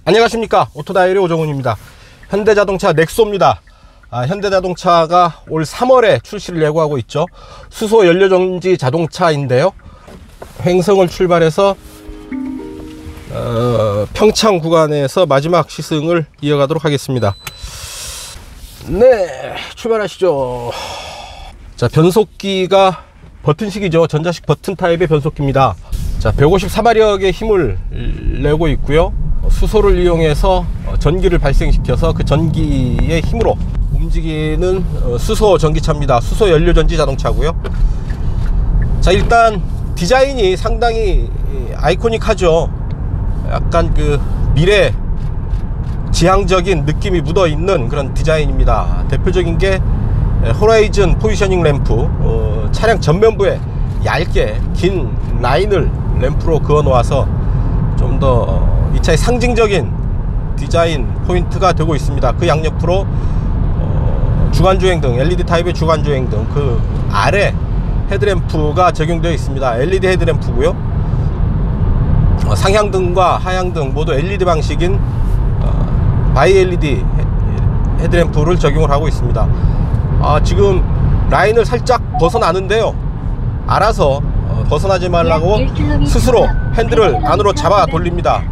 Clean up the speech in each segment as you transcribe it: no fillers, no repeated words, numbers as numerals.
안녕하십니까, 오토다이리 오정훈입니다. 현대자동차 넥소입니다. 현대자동차가 올 3월에 출시를 예고하고 있죠. 수소 연료전지 자동차인데요, 횡성을 출발해서 평창 구간에서 마지막 시승을 이어가도록 하겠습니다. 네, 출발하시죠. 자, 변속기가 버튼식이죠. 전자식 버튼 타입의 변속기입니다. 자, 154마력의 힘을 내고 있고요. 수소를 이용해서 전기를 발생시켜서 그 전기의 힘으로 움직이는 수소 전기차입니다. 수소 연료전지 자동차고요. 자, 일단 디자인이 상당히 아이코닉하죠. 약간 그 미래 지향적인 느낌이 묻어 있는 그런 디자인입니다. 대표적인 게 호라이즌 포지셔닝 램프, 차량 전면부에 얇게 긴 라인을 램프로 그어 놓아서 좀 더 이 차의 상징적인 디자인 포인트가 되고 있습니다. 그 양옆으로 주간주행등, LED 타입의 주간주행등, 그 아래 헤드램프가 적용되어 있습니다. LED 헤드램프고요. 상향등과 하향등 모두 LED 방식인 바이 LED 헤드램프를 적용을 하고 있습니다. 지금 라인을 살짝 벗어나는데요, 알아서 벗어나지 말라고 스스로 핸들을 안으로 잡아 돌립니다.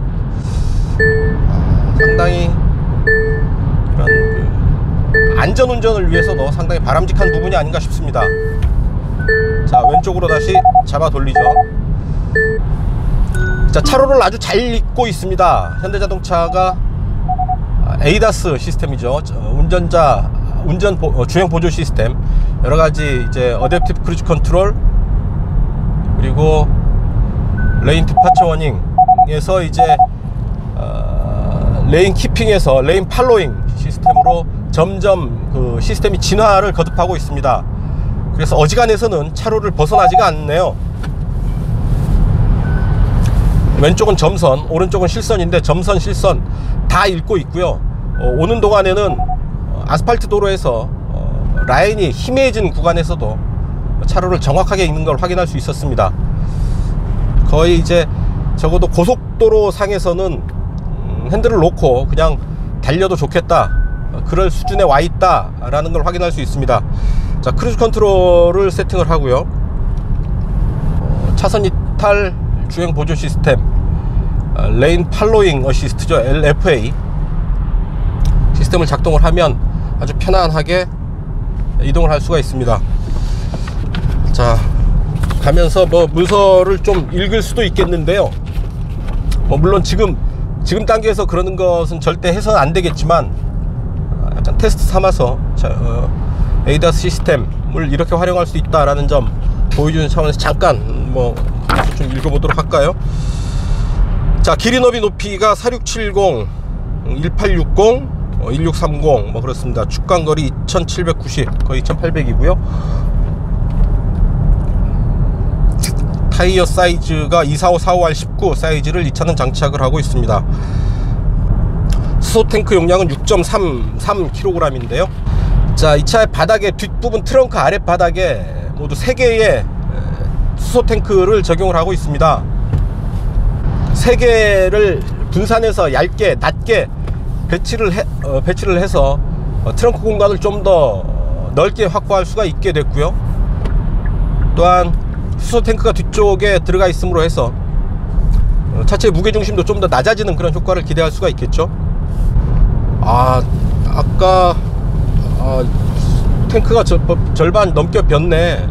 상당히 그런 안전운전을 위해서도 상당히 바람직한 부분이 아닌가 싶습니다. 자, 왼쪽으로 다시 잡아 돌리죠. 자, 차로를 아주 잘 잇고 있습니다. 현대자동차가 ADAS 시스템이죠. 주행 보조 시스템, 여러가지 이제 어댑티브 크루즈 컨트롤, 그리고 레인 디파처 워닝에서 이제 레인 키핑에서 레인 팔로잉 시스템으로 점점 그 시스템이 진화를 거듭하고 있습니다. 그래서 어지간해서는 차로를 벗어나지가 않네요. 왼쪽은 점선, 오른쪽은 실선인데 점선, 실선 다 읽고 있고요. 오는 동안에는 아스팔트 도로에서 라인이 희미해진 구간에서도 차로를 정확하게 읽는 걸 확인할 수 있었습니다. 거의 이제 적어도 고속도로 상에서는 핸들을 놓고 그냥 달려도 좋겠다, 그럴 수준에 와 있다 라는 걸 확인할 수 있습니다. 자, 크루즈 컨트롤을 세팅을 하고요. 차선 이탈 주행 보조 시스템, 레인 팔로잉 어시스트죠, LFA 시스템을 작동을 하면 아주 편안하게 이동을 할 수가 있습니다. 자, 가면서 문서를 좀 읽을 수도 있겠는데요, 물론 지금 단계에서 그러는 것은 절대 해서는 안 되겠지만, 약간 테스트 삼아서 ADAS 시스템을 이렇게 활용할 수 있다라는 점 보여주는 차원에서 잠깐 좀 읽어보도록 할까요? 자, 길이 너비 높이가 4670, 1860, 1630 그렇습니다. 축간거리 2790, 거의 2800이고요. 타이어 사이즈가 245-45R19 사이즈를 이 차는 장착을 하고 있습니다. 수소 탱크 용량은 6.33kg인데요 자, 이 차의 바닥에 뒷부분 트렁크 아랫바닥에 모두 3개의 수소 탱크를 적용을 하고 있습니다. 3개를 분산해서 얇게 낮게 배치를 해서 트렁크 공간을 좀 더 넓게 확보할 수가 있게 됐고요. 또한 수소 탱크가 뒤쪽에 들어가 있음으로 해서 차체의 무게중심도 좀 더 낮아지는 그런 효과를 기대할 수가 있겠죠. 아까 탱크가 절반 넘게 변네.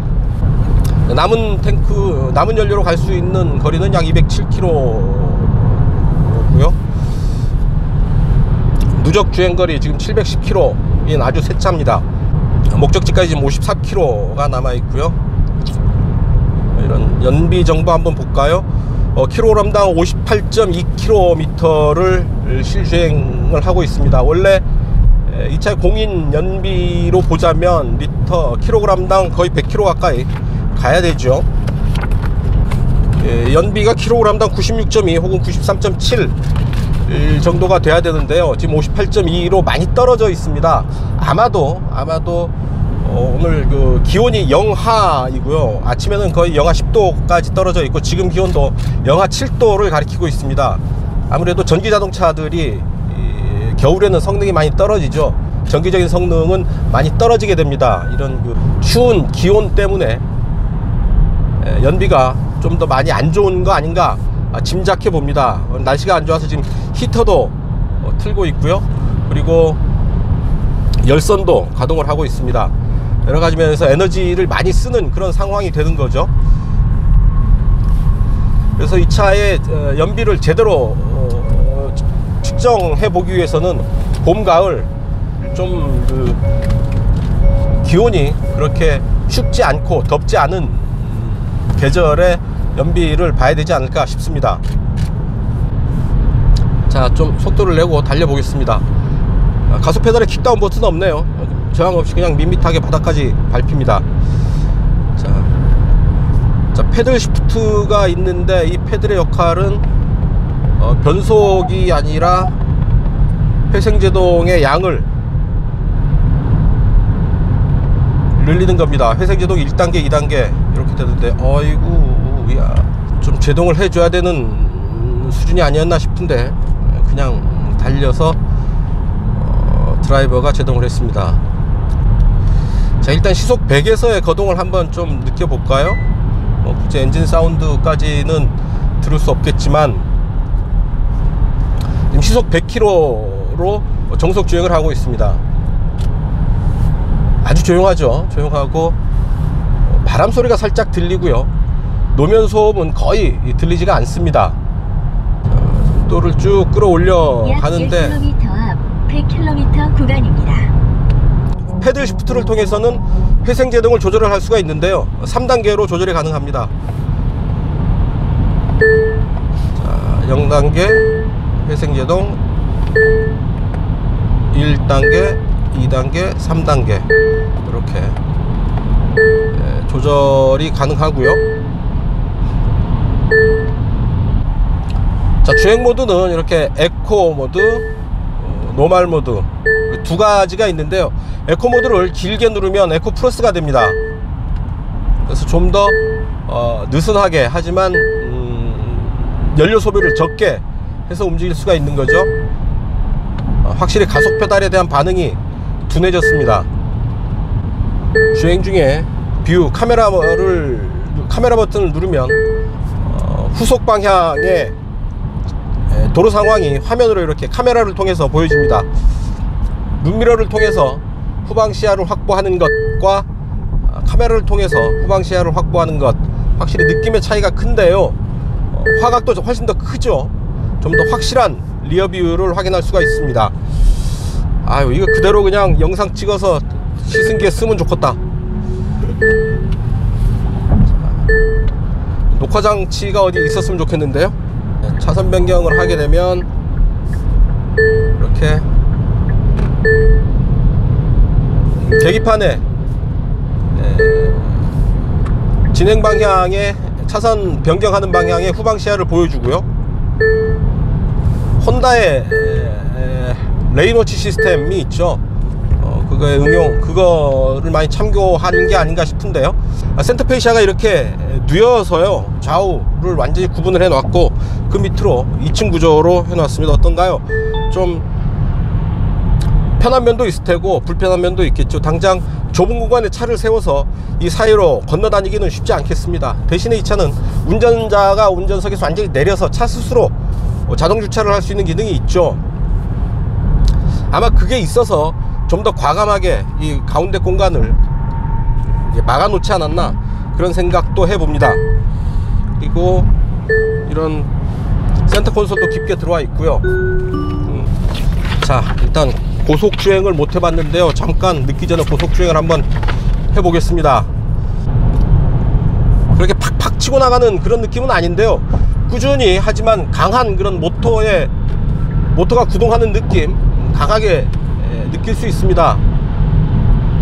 남은 연료로 갈 수 있는 거리는 약 207km고요. 누적 주행거리 지금 710km인 아주 새 차입니다. 목적지까지 지금 54km가 남아있고요. 이런 연비 정보 한번 볼까요? 킬로그램당 58.2km를 실주행을 하고 있습니다. 원래 이 차의 공인 연비로 보자면 킬로그램당 거의 100km 가까이 가야 되죠. 연비가 킬로그램당 96.2 혹은 93.7 정도가 돼야 되는데요, 지금 58.2로 많이 떨어져 있습니다. 아마도 오늘 그 기온이 영하이고요. 아침에는 거의 영하 10도까지 떨어져 있고, 지금 기온도 영하 7도를 가리키고 있습니다. 아무래도 전기 자동차들이 겨울에는 성능이 많이 떨어지죠. 전기적인 성능은 많이 떨어지게 됩니다. 이런 그 추운 기온 때문에 연비가 좀 더 많이 안 좋은 거 아닌가 짐작해 봅니다. 날씨가 안 좋아서 지금 히터도 틀고 있고요. 그리고 열선도 가동을 하고 있습니다. 여러 가지 면에서 에너지를 많이 쓰는 그런 상황이 되는 거죠. 그래서 이 차의 연비를 제대로 측정해 보기 위해서는 봄, 가을 좀 그 기온이 그렇게 춥지 않고 덥지 않은 계절의 연비를 봐야 되지 않을까 싶습니다. 자, 좀 속도를 내고 달려 보겠습니다. 가속 페달에 킥다운 버튼은 없네요. 저항 없이 그냥 밋밋하게 바닥까지 밟힙니다. 자, 패들 시프트가 있는데 이 패들의 역할은 변속이 아니라 회생제동의 양을 늘리는 겁니다. 회생제동 1단계, 2단계 이렇게 되는데 어이구, 야, 좀 제동을 해줘야 되는 수준이 아니었나 싶은데 그냥 달려서 드라이버가 제동을 했습니다. 자, 일단 시속 100에서의 거동을 한번 좀 느껴볼까요? 굳이 엔진 사운드까지는 들을 수 없겠지만 지금 시속 100km로 정속 주행을 하고 있습니다. 아주 조용하죠. 조용하고 바람 소리가 살짝 들리고요. 노면 소음은 거의 들리지가 않습니다. 속도를 쭉 끌어올려 가는데 10km 앞 100km 구간입니다. 패들 시프트를 통해서는 회생제동을 조절을 할 수가 있는데요, 3단계로 조절이 가능합니다. 자, 0단계 회생제동, 1단계, 2단계, 3단계 이렇게 조절이 가능하고요. 자, 주행 모드는 이렇게 에코 모드, 노멀 모드 두 가지가 있는데요, 에코 모드를 길게 누르면 에코 플러스가 됩니다. 그래서 좀 더 느슨하게 하지만 연료 소비를 적게 해서 움직일 수가 있는 거죠. 확실히 가속 페달에 대한 반응이 둔해졌습니다. 주행 중에 뷰 카메라 버튼을 누르면 후속 방향의 도로 상황이 화면으로 이렇게 카메라를 통해서 보여집니다. 눈미러를 통해서 후방 시야를 확보하는 것과 카메라를 통해서 후방 시야를 확보하는 것, 확실히 느낌의 차이가 큰데요, 화각도 훨씬 더 크죠. 좀 더 확실한 리어뷰를 확인할 수가 있습니다. 아유, 이거 그대로 그냥 영상 찍어서 시승기에 쓰면 좋겠다. 녹화 장치가 어디 있었으면 좋겠는데요. 차선 변경을 하게 되면 이렇게 계기판에 진행 방향에 차선 변경하는 방향의 후방 시야를 보여주고요. 혼다의 레인워치 시스템이 있죠. 그거의 응용, 그거를 많이 참고한 게 아닌가 싶은데요. 센터페시아가 이렇게 뉘어서요, 좌우를 완전히 구분을 해 놨고 그 밑으로 2층 구조로 해 놨습니다. 어떤가요? 좀 편한 면도 있을 테고 불편한 면도 있겠죠. 당장 좁은 공간에 차를 세워서 이 사이로 건너 다니기는 쉽지 않겠습니다. 대신에 이 차는 운전자가 운전석에서 완전히 내려서 차 스스로 자동 주차를 할 수 있는 기능이 있죠. 아마 그게 있어서 좀 더 과감하게 이 가운데 공간을 막아 놓지 않았나 그런 생각도 해봅니다. 그리고 이런 센터 콘솔도 깊게 들어와 있고요. 자, 일단 고속 주행을 못 해봤는데요, 잠깐 늦기 전에 고속 주행을 한번 해보겠습니다. 그렇게 팍팍 치고 나가는 그런 느낌은 아닌데요, 꾸준히 하지만 강한 그런 모터가 구동하는 느낌 강하게 느낄 수 있습니다.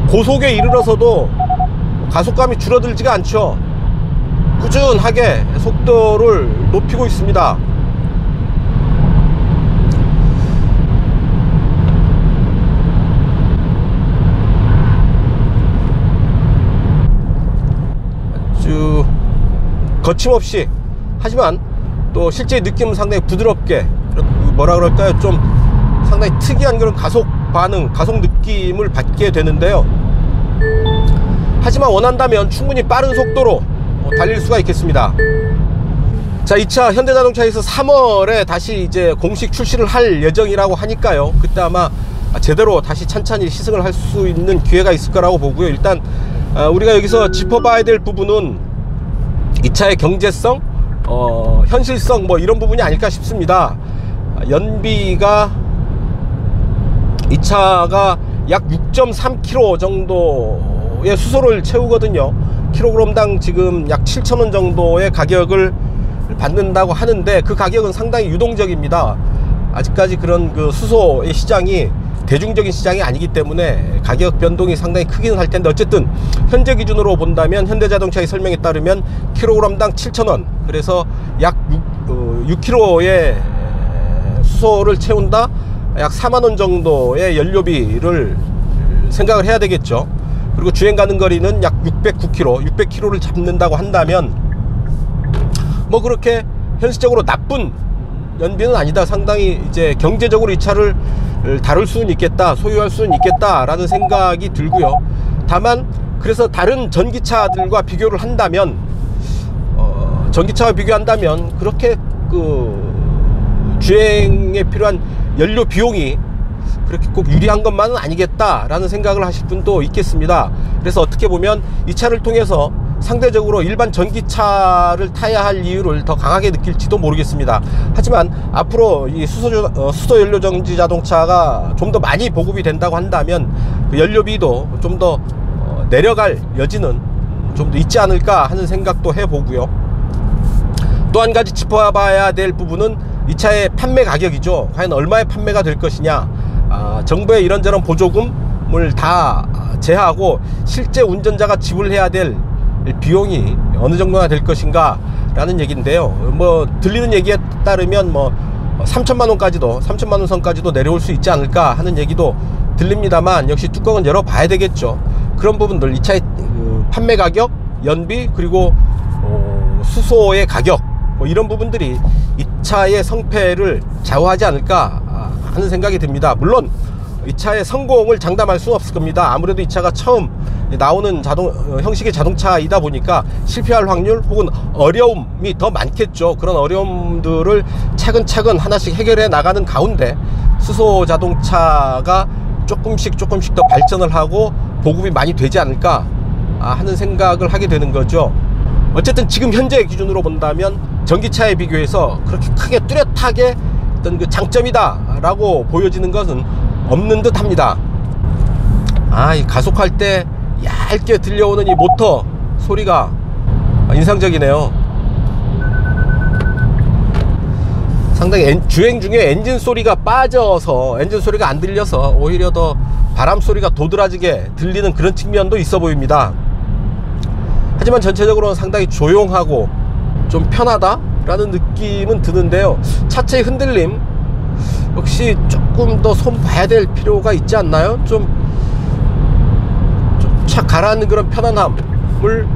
고속에 이르러서도 가속감이 줄어들지가 않죠. 꾸준하게 속도를 높이고 있습니다. 아주 거침없이, 하지만 또 실제 느낌은 상당히 부드럽게 뭐라 그럴까요? 좀 상당히 특이한 그런 가속 반응, 가속 느낌을 받게 되는데요. 하지만 원한다면 충분히 빠른 속도로 달릴 수가 있겠습니다. 자, 이 차 현대자동차에서 3월에 다시 이제 공식 출시를 할 예정이라고 하니까요. 그때 아마 제대로 다시 찬찬히 시승을 할 수 있는 기회가 있을 거라고 보고요. 일단 우리가 여기서 짚어봐야 될 부분은 이 차의 경제성, 현실성 뭐 이런 부분이 아닐까 싶습니다. 연비가 이 차가 약 6.3km 정도의 수소를 채우거든요. 킬로그램당 지금 약 7,000원 정도의 가격을 받는다고 하는데 그 가격은 상당히 유동적입니다. 아직까지 그런 그 수소의 시장이 대중적인 시장이 아니기 때문에 가격 변동이 상당히 크기는 할 텐데, 어쨌든 현재 기준으로 본다면 현대자동차의 설명에 따르면 킬로그램당 7,000원, 그래서 약 6kg의 수소를 채운다, 약 4만원 정도의 연료비를 생각을 해야 되겠죠. 그리고 주행 가는 거리는 약 609km, 600km를 잡는다고 한다면 뭐 그렇게 현실적으로 나쁜 연비는 아니다. 상당히 이제 경제적으로 이 차를 다룰 수는 있겠다, 소유할 수는 있겠다 라는 생각이 들고요. 다만 그래서 다른 전기차들과 비교를 한다면 전기차와 비교한다면 그렇게 그 주행에 필요한 연료 비용이 그렇게 꼭 유리한 것만은 아니겠다 라는 생각을 하실 분도 있겠습니다. 그래서 어떻게 보면 이 차를 통해서 상대적으로 일반 전기차를 타야 할 이유를 더 강하게 느낄지도 모르겠습니다. 하지만 앞으로 이 수소 연료 전지 자동차가 좀 더 많이 보급이 된다고 한다면 그 연료비도 좀 더 내려갈 여지는 좀 더 있지 않을까 하는 생각도 해보고요. 또 한 가지 짚어봐야 될 부분은 이 차의 판매 가격이죠. 과연 얼마에 판매가 될 것이냐. 정부의 이런저런 보조금을 다 제하고 실제 운전자가 지불해야 될 비용이 어느 정도나 될 것인가 라는 얘기인데요. 뭐 들리는 얘기에 따르면 뭐 3천만원 선까지도 내려올 수 있지 않을까 하는 얘기도 들립니다만, 역시 뚜껑은 열어봐야 되겠죠. 그런 부분들, 이 차의 판매 가격, 연비, 그리고 수소의 가격, 뭐 이런 부분들이 이 차의 성패를 좌우하지 않을까 하는 생각이 듭니다. 물론 이 차의 성공을 장담할 수는 없을 겁니다. 아무래도 이 차가 처음 나오는 형식의 자동차이다 보니까 실패할 확률 혹은 어려움이 더 많겠죠. 그런 어려움들을 차근차근 하나씩 해결해 나가는 가운데 수소 자동차가 조금씩 더 발전을 하고 보급이 많이 되지 않을까 하는 생각을 하게 되는 거죠. 어쨌든 지금 현재 기준으로 본다면 전기차에 비교해서 그렇게 크게 뚜렷하게 어떤 그 장점이다 라고 보여지는 것은 없는 듯 합니다. 이 가속할 때 얇게 들려오는 이 모터 소리가 인상적이네요. 상당히 주행 중에 엔진 소리가 빠져서, 엔진 소리가 안 들려서 오히려 더 바람 소리가 도드라지게 들리는 그런 측면도 있어 보입니다. 하지만 전체적으로는 상당히 조용하고 좀 편하다 라는 느낌은 드는데요. 차체의 흔들림 역시 조금 더 손 봐야 될 필요가 있지 않나요? 좀 차 가라앉는 그런 편안함을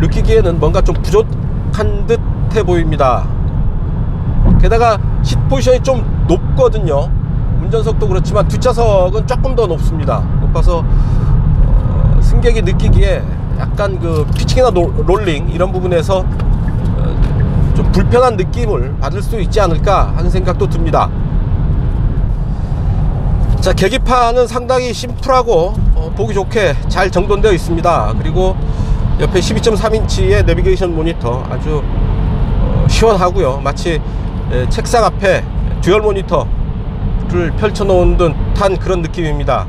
느끼기에는 뭔가 좀 부족한 듯 해 보입니다. 게다가 시 포지션이 좀 높거든요. 운전석도 그렇지만 뒷좌석은 조금 더 높습니다. 높아서 승객이 느끼기에 약간 그 피칭이나 롤링 이런 부분에서 좀 불편한 느낌을 받을 수 있지 않을까 하는 생각도 듭니다. 자, 계기판은 상당히 심플하고 보기 좋게 잘 정돈되어 있습니다. 그리고 옆에 12.3인치의 내비게이션 모니터 아주 시원하고요. 마치 책상 앞에 듀얼 모니터를 펼쳐놓은 듯한 그런 느낌입니다.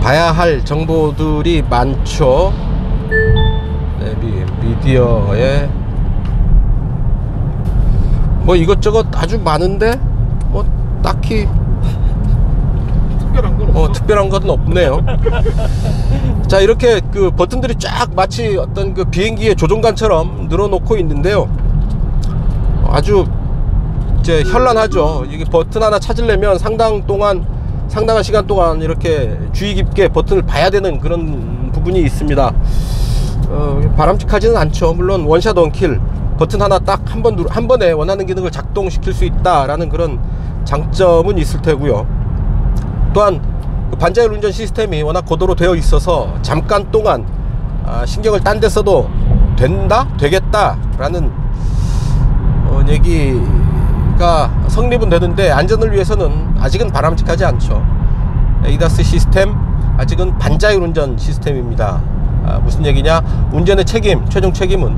봐야 할 정보들이 많죠. 미디어에 뭐 이것저것 아주 많은데 뭐 딱히 특별한 건 없네요. 자, 이렇게 그 버튼들이 쫙 마치 어떤 그 비행기의 조종관처럼 늘어놓고 있는데요. 아주 이제 현란하죠. 이게 버튼 하나 찾으려면 상당한 시간 동안 이렇게 주의 깊게 버튼을 봐야 되는 그런 부분이 있습니다. 바람직하지는 않죠. 물론 원샷 원킬 버튼 하나 딱 한 번에 원하는 기능을 작동시킬 수 있다라는 그런 장점은 있을 테고요. 또한 그 반자율 운전 시스템이 워낙 고도로 되어 있어서 잠깐 동안 신경을 딴 데 써도 되겠다라는 얘기가 성립은 되는데, 안전을 위해서는 아직은 바람직하지 않죠. ADAS 시스템 아직은 반자율 운전 시스템입니다. 무슨 얘기냐? 운전의 최종 책임은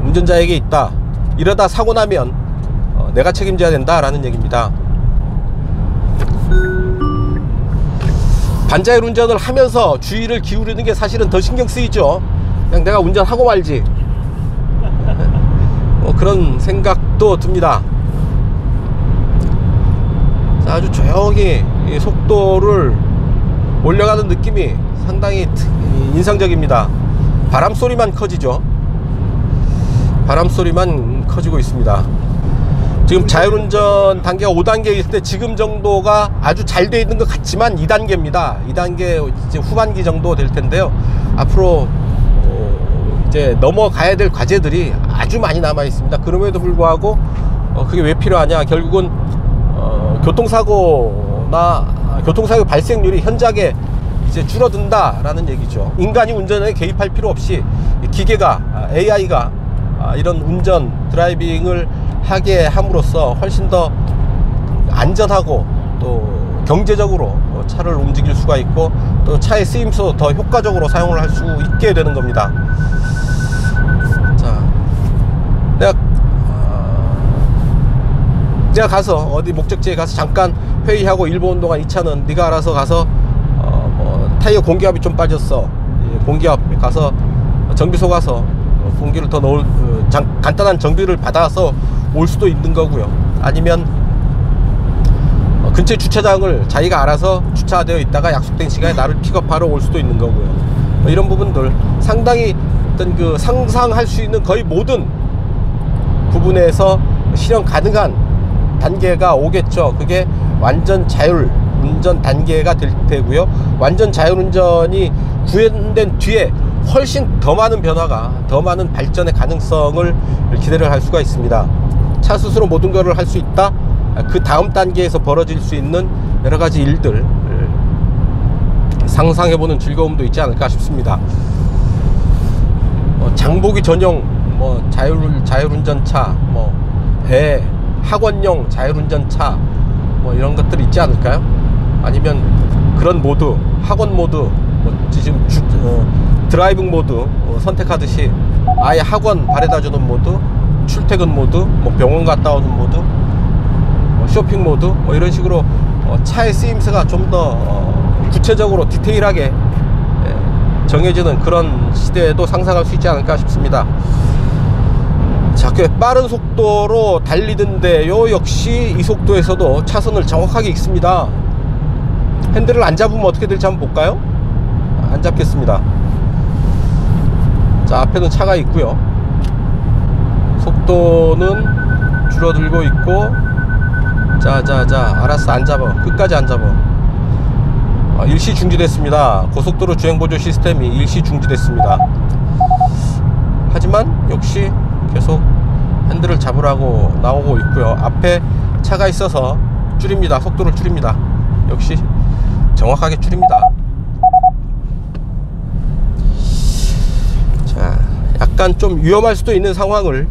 운전자에게 있다. 이러다 사고 나면 내가 책임져야 된다라는 얘기입니다. 반자율 운전을 하면서 주의를 기울이는 게 사실은 더 신경 쓰이죠. 그냥 내가 운전하고 말지, 그런 생각도 듭니다. 자, 아주 조용히 이 속도를 올려가는 느낌이 상당히 인상적입니다. 바람소리만 커지죠. 바람소리만 커지고 있습니다. 지금 자율운전 단계가 5단계일 때 지금 정도가 아주 잘 되어 있는 것 같지만 2단계입니다. 2단계 이제 후반기 정도 될 텐데요. 앞으로 이제 넘어가야 될 과제들이 아주 많이 남아 있습니다. 그럼에도 불구하고 그게 왜 필요하냐? 결국은 교통사고 발생률이 현저하게 이제 줄어든다라는 얘기죠. 인간이 운전에 개입할 필요 없이 기계가, AI가 이런 운전 드라이빙을 하게 함으로써 훨씬 더 안전하고 또 경제적으로 차를 움직일 수가 있고, 또 차의 쓰임도 더 효과적으로 사용을 할 수 있게 되는 겁니다. 자, 내가 가서 어디 목적지에 가서 잠깐 회의하고 일 보는 동안 이 차는 네가 알아서 가서 타이어 공기압이 좀 빠졌어, 공기압 가서 정비소 가서 공기를 더 넣을 간단한 정비를 받아서 올 수도 있는 거고요. 아니면 근처 주차장을 자기가 알아서 주차되어 있다가 약속된 시간에 나를 픽업하러 올 수도 있는 거고요. 이런 부분들 상당히 어떤 그 상상할 수 있는 거의 모든 부분에서 실현 가능한 단계가 오겠죠. 그게 완전 자율 운전 단계가 될 테고요. 완전 자율 운전이 구현된 뒤에 훨씬 더 많은 변화가, 더 많은 발전의 가능성을 기대를 할 수가 있습니다. 차 스스로 모든 것을 할 수 있다. 그 다음 단계에서 벌어질 수 있는 여러 가지 일들 상상해보는 즐거움도 있지 않을까 싶습니다. 장보기 전용 자율운전차, 배, 학원용 자율운전차 이런 것들이 있지 않을까요? 아니면 그런 모드, 학원 모드, 지금 드라이빙 모드 선택하듯이 아예 학원 바래다주는 모드, 출퇴근 모드, 병원 갔다 오는 모드, 쇼핑 모드, 이런 식으로 차의 쓰임새가 좀 더 구체적으로 디테일하게 정해지는 그런 시대에도 상상할 수 있지 않을까 싶습니다. 자, 꽤 빠른 속도로 달리는데요, 역시 이 속도에서도 차선을 정확하게 읽습니다. 핸들을 안 잡으면 어떻게 될지 한번 볼까요? 안 잡겠습니다. 자, 앞에는 차가 있고요. 속도는 줄어들고 있고, 자, 알았어, 안 잡아. 끝까지 안 잡아. 일시 중지됐습니다. 고속도로 주행보조 시스템이 일시 중지됐습니다. 하지만 역시 계속 핸들을 잡으라고 나오고 있고요. 앞에 차가 있어서 줄입니다. 속도를 줄입니다. 역시 정확하게 줄입니다. 자, 약간 좀 위험할 수도 있는 상황을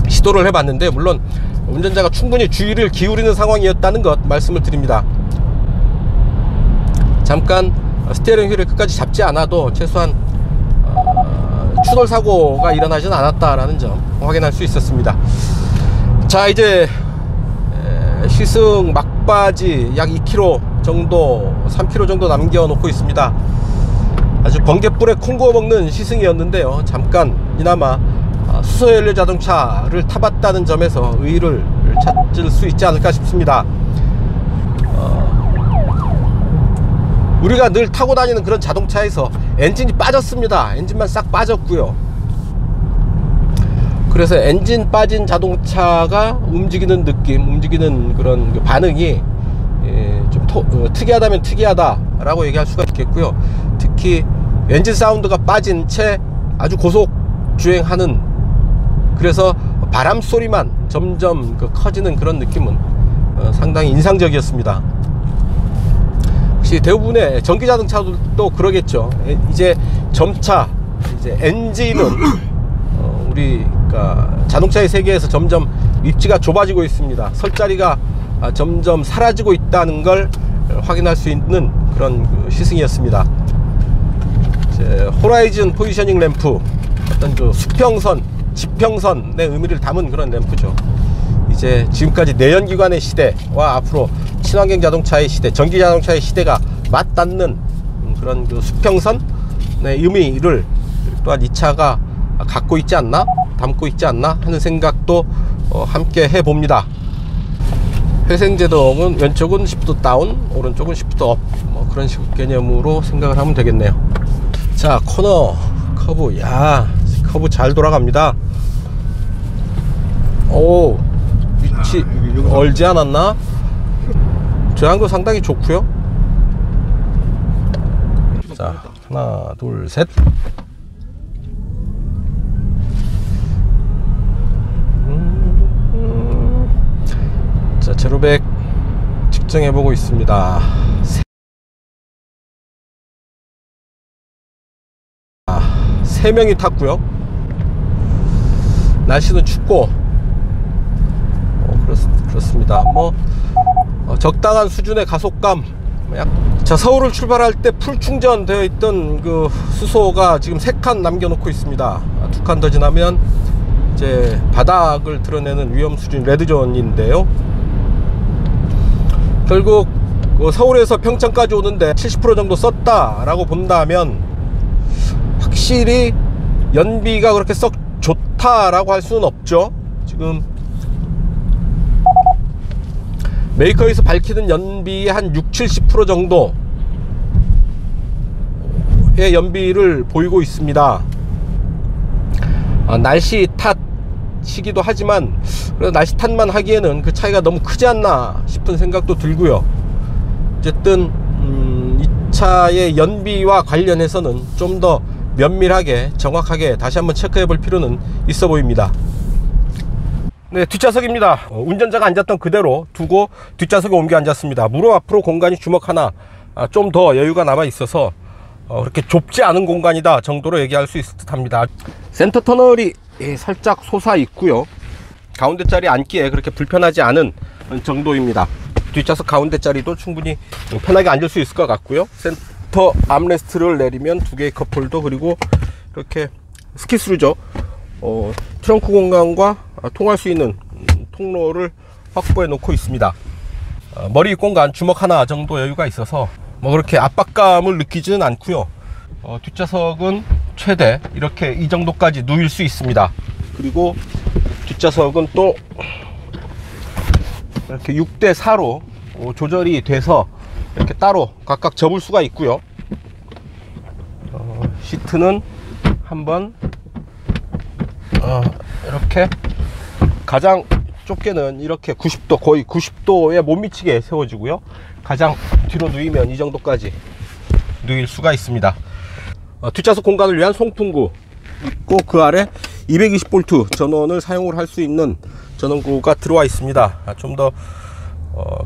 시도를 해봤는데, 물론 운전자가 충분히 주의를 기울이는 상황이었다는 것 말씀을 드립니다. 잠깐 스티어링 휠을 끝까지 잡지 않아도 최소한 추돌 사고가 일어나진 않았다라는 점 확인할 수 있었습니다. 자, 이제 시승 막바지 약 2km 정도, 3km 정도 남겨놓고 있습니다. 아주 번갯불에 콩구워 먹는 시승이었는데요, 잠깐 이나마 수소연료 자동차를 타봤다는 점에서 의의를 찾을 수 있지 않을까 싶습니다. 우리가 늘 타고 다니는 그런 자동차에서 엔진이 빠졌습니다. 엔진만 싹 빠졌고요. 그래서 엔진 빠진 자동차가 움직이는 느낌, 움직이는 그런 그 반응이 좀 특이하다면 특이하다라고 얘기할 수가 있겠고요. 특히 엔진 사운드가 빠진 채 아주 고속 주행하는, 그래서 바람 소리만 점점 커지는 그런 느낌은 상당히 인상적이었습니다. 혹시 대부분의 전기 자동차도 그러겠죠. 이제 점차 이제 엔진은 우리가 자동차의 세계에서 점점 입지가 좁아지고 있습니다. 설 자리가 점점 사라지고 있다는 걸 확인할 수 있는 그런 시승이었습니다. 이제 호라이즌 포지셔닝 램프, 어떤 그 수평선, 지평선의 의미를 담은 그런 램프죠. 이제 지금까지 내연기관의 시대와 앞으로 친환경 자동차의 시대, 전기 자동차의 시대가 맞닿는 그런 그 수평선의 의미를 또한 이 차가 갖고 있지 않나, 담고 있지 않나 하는 생각도 함께 해봅니다. 회생제동은 왼쪽은 시프트 다운, 오른쪽은 시프트 업, 뭐 그런 식의 개념으로 생각을 하면 되겠네요. 자, 코너 커브, 야, 커브 잘 돌아갑니다. 오, 위치 얼지 않았나? 저항도 상당히 좋고요. 자, 하나 둘 셋. 자, 제로백 측정해 보고 있습니다. 3명이 탔고요. 날씨는 춥고 그렇습니다. 뭐 적당한 수준의 가속감. 자, 서울을 출발할 때 풀 충전되어 있던 그 수소가 지금 3칸 남겨놓고 있습니다. 2칸 더 지나면 이제 바닥을 드러내는 위험 수준 레드존인데요. 결국 서울에서 평창까지 오는데 70% 정도 썼다라고 본다면 확실히 연비가 그렇게 썩 좋다라고 할 수는 없죠. 지금 메이커에서 밝히는 연비의 한 60-70% 정도의 연비를 보이고 있습니다. 날씨 탓이기도 하지만 그래도 날씨 탓만 하기에는 그 차이가 너무 크지 않나 싶은 생각도 들고요. 어쨌든 이 차의 연비와 관련해서는 좀 더 면밀하게 정확하게 다시 한번 체크해 볼 필요는 있어 보입니다. 네, 뒷좌석입니다. 운전자가 앉았던 그대로 두고 뒷좌석에 옮겨 앉았습니다. 무릎 앞으로 공간이 주먹 하나 좀 더 여유가 남아 있어서 그렇게 좁지 않은 공간이다 정도로 얘기할 수 있을 듯 합니다. 센터 터널이 살짝 솟아 있고요. 가운데 자리 앉기에 그렇게 불편하지 않은 정도입니다. 뒷좌석 가운데 자리도 충분히 편하게 앉을 수 있을 것 같고요. 센터 암레스트를 내리면 2개의 컵홀더, 그리고 이렇게 스키스루죠. 트렁크 공간과 통할 수 있는 통로를 확보해 놓고 있습니다. 머리 공간 주먹 하나 정도 여유가 있어서 뭐 그렇게 압박감을 느끼지는 않고요. 뒷좌석은 최대 이렇게 이 정도까지 누일 수 있습니다. 그리고 뒷좌석은 또 이렇게 6대4로 조절이 돼서 이렇게 따로 각각 접을 수가 있고요. 시트는 한번 이렇게 가장 좁게는 이렇게 90도, 거의 90도에 못 미치게 세워지고요. 가장 뒤로 누이면 이 정도까지 누일 수가 있습니다. 뒷좌석 공간을 위한 송풍구 있고, 그 아래 220V 전원을 사용을 할 수 있는 전원구가 들어와 있습니다. 좀 더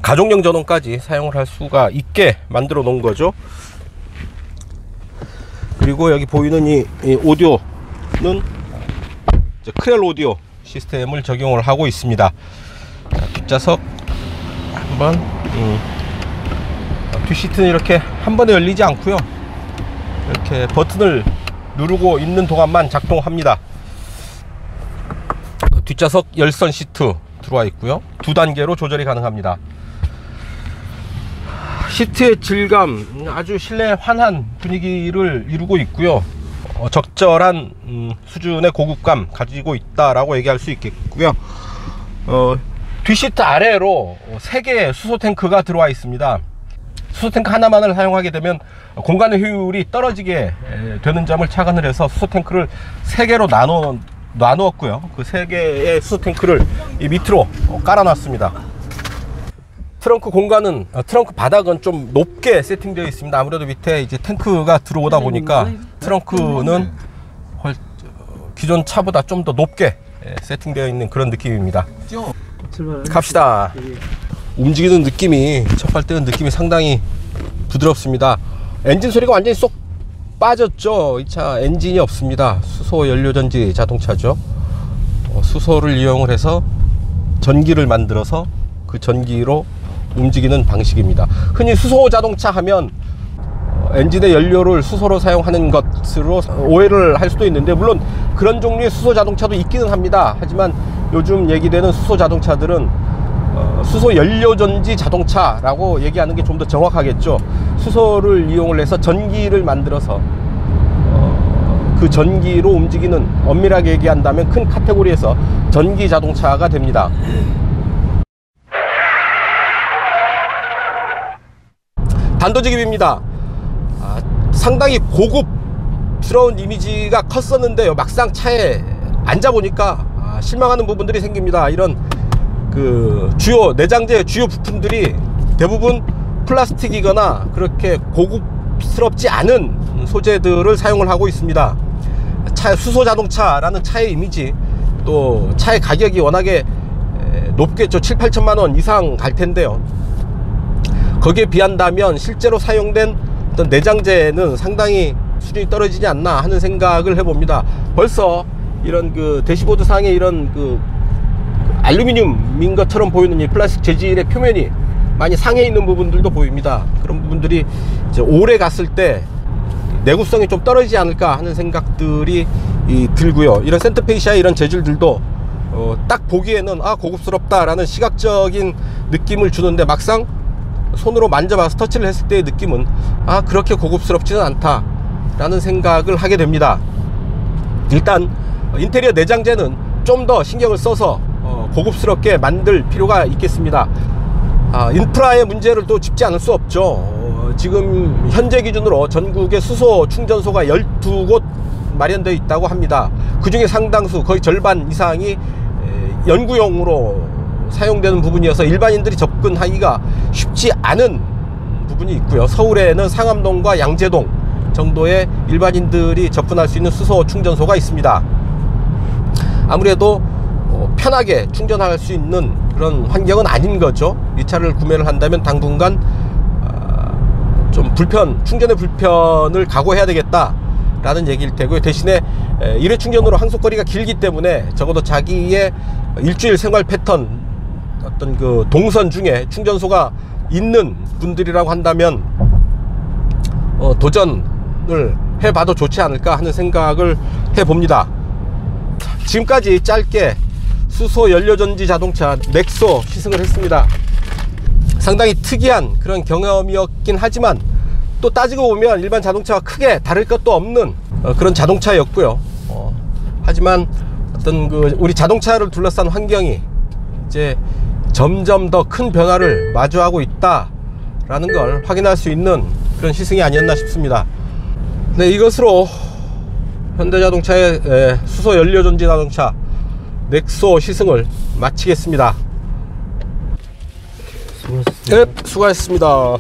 가족용 전원까지 사용을 할 수가 있게 만들어 놓은 거죠. 그리고 여기 보이는 이 오디오는 이제 크렐 오디오 시스템을 적용을 하고 있습니다. 뒷좌석 한번, 뒷시트는 이렇게 한 번에 열리지 않고요. 이렇게 버튼을 누르고 있는 동안만 작동합니다. 뒷좌석 열선 시트 들어와 있고요. 2단계로 조절이 가능합니다. 시트의 질감 아주 실내 환한 분위기를 이루고 있고요. 적절한 수준의 고급감 가지고 있다라고 얘기할 수 있겠고요. 뒷시트 아래로 3개의 수소 탱크가 들어와 있습니다. 수소 탱크 하나만을 사용하게 되면 공간의 효율이 떨어지게 되는 점을 착안을 해서 수소 탱크를 3개로 나누었고요. 그 3개의 수소 탱크를 이 밑으로 깔아놨습니다. 트렁크 공간은, 트렁크 바닥은 좀 높게 세팅되어 있습니다. 아무래도 밑에 이제 탱크가 들어오다 보니까 트렁크는 기존 차보다 좀 더 높게 세팅되어 있는 그런 느낌입니다. 출발. 갑시다. 움직이는 느낌이, 첫 발 때는 느낌이 상당히 부드럽습니다. 엔진 소리가 완전히 쏙 빠졌죠. 이 차 엔진이 없습니다. 수소 연료전지 자동차죠. 수소를 이용을 해서 전기를 만들어서 그 전기로 움직이는 방식입니다. 흔히 수소 자동차 하면 엔진의 연료를 수소로 사용하는 것으로 오해를 할 수도 있는데, 물론 그런 종류의 수소 자동차도 있기는 합니다. 하지만 요즘 얘기되는 수소 자동차들은 수소 연료전지 자동차라고 얘기하는 게 좀 더 정확하겠죠. 수소를 이용을 해서 전기를 만들어서 그 전기로 움직이는, 엄밀하게 얘기한다면 큰 카테고리에서 전기 자동차가 됩니다. 단도직입입니다. 상당히 고급스러운 이미지가 컸었는데요, 막상 차에 앉아보니까 실망하는 부분들이 생깁니다. 이런 그 주요 내장재 주요 부품들이 대부분 플라스틱이거나 그렇게 고급스럽지 않은 소재들을 사용을 하고 있습니다. 수소 자동차라는 차의 이미지, 또 차의 가격이 워낙에 높겠죠. 7, 8천만 원 이상 갈 텐데요. 거기에 비한다면 실제로 사용된 어떤 내장재는 상당히 수준이 떨어지지 않나 하는 생각을 해봅니다. 벌써 이런 그 대시보드 상에 이런 그 알루미늄인 것처럼 보이는 이 플라스틱 재질의 표면이 많이 상해 있는 부분들도 보입니다. 그런 부분들이 이제 오래 갔을 때 내구성이 좀 떨어지지 않을까 하는 생각들이 들고요. 이런 센터페시아 이런 재질들도 딱 보기에는 고급스럽다라는 시각적인 느낌을 주는데, 막상 손으로 만져봐서 터치를 했을 때의 느낌은 그렇게 고급스럽지는 않다 라는 생각을 하게 됩니다. 일단 인테리어 내장재는 좀 더 신경을 써서 고급스럽게 만들 필요가 있겠습니다. 인프라의 문제를 또 짚지 않을 수 없죠. 지금 현재 기준으로 전국에 수소 충전소가 12곳 마련되어 있다고 합니다. 그 중에 상당수, 거의 절반 이상이 연구용으로 사용되는 부분이어서 일반인들이 접근하기가 쉽지 않은 부분이 있고요. 서울에는 상암동과 양재동 정도의 일반인들이 접근할 수 있는 수소 충전소가 있습니다. 아무래도 편하게 충전할 수 있는 그런 환경은 아닌 거죠. 이 차를 구매를 한다면 당분간 좀 충전의 불편을 각오해야 되겠다 라는 얘기일 테고요. 대신에 일회 충전으로 항속거리가 길기 때문에 적어도 자기의 일주일 생활 패턴, 어떤 그 동선 중에 충전소가 있는 분들이라고 한다면 도전을 해봐도 좋지 않을까 하는 생각을 해봅니다. 지금까지 짧게 수소 연료전지 자동차 넥소 시승을 했습니다. 상당히 특이한 그런 경험이었긴 하지만, 또 따지고 보면 일반 자동차와 크게 다를 것도 없는 그런 자동차였고요. 하지만 어떤 그 우리 자동차를 둘러싼 환경이 이제 점점 더 큰 변화를 마주하고 있다라는 걸 확인할 수 있는 그런 시승이 아니었나 싶습니다. 네, 이것으로 현대자동차의 수소 연료전지 자동차 넥소 시승을 마치겠습니다. 수고하셨습니다. 네, 수고하셨습니다.